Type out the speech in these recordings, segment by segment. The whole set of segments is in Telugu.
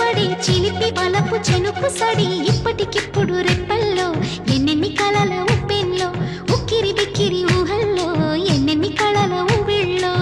పడి చిలిపి వలపు చెనుకు సడి ఇప్పటికిప్పుడు రెప్పల్లో ఎన్నెన్ని కలల ఉప్పెన్లో ఉక్కిరి బిక్కిరి ఊహల్లో ఎన్నెన్ని కళల ఊబిళ్ళో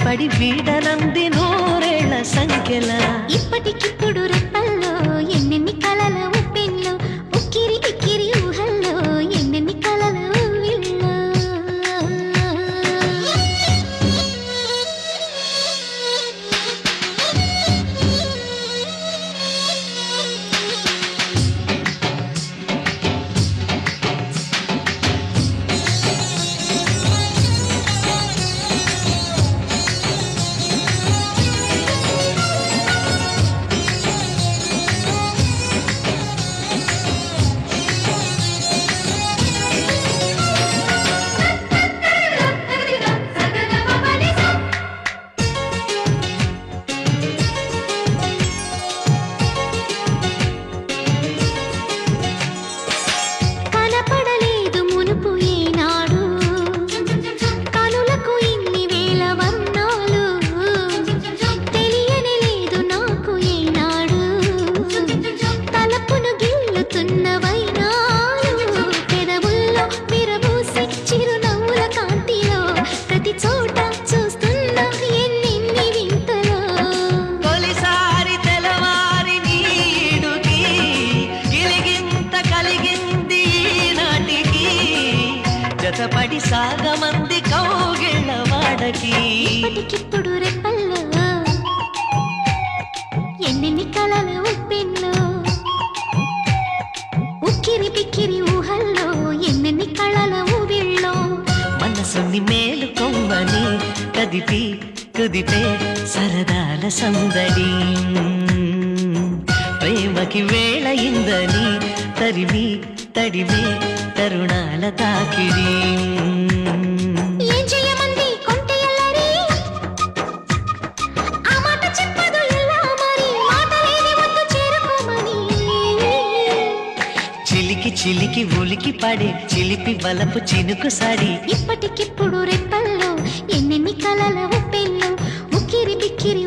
పడి వీడనంది నూరేళ్ల సంఖ్యల ఇప్పటికిప్పుడు రెప్పల్లో ఎన్నెన్ని కలల ఉప్పెన్లో ఉక్కిరి బిక్కిరి ఊహల్లో ఎన్నెన్ని కలల ఊవిళ్ళో పడి సాగమంది కౌగిళ్ళ వాడకి ఇప్పటికిప్పుడు రెప్పల్లో ఎన్నెన్ని కలల ఉప్పెన్లో ఉక్కిరి బిక్కిరి ఊహల్లో ఎన్నెన్ని కళల ఊబిళ్ళో మనసుని మేలు కొమ్మని కదిపి కుదిపే సరదాల సందడి ప్రేమకి వేళయిందని తరిమి తడిమే తరుణాల తాకిడి ఏం చేయమంది కొంటె ఎల్లరి ఆ మాట చెప్పదు ఎలా మరి మాటలేని వద్దు చేరుకోమని చిలికి చిలికి ఉలికి పడే చిలిపి బలపు చినుకు సడి ఇప్పటికిప్పుడు రెప్పల్లో ఎన్నెన్ని కలల ఉప్పెన్లో ఉక్కిరి బిక్కిరి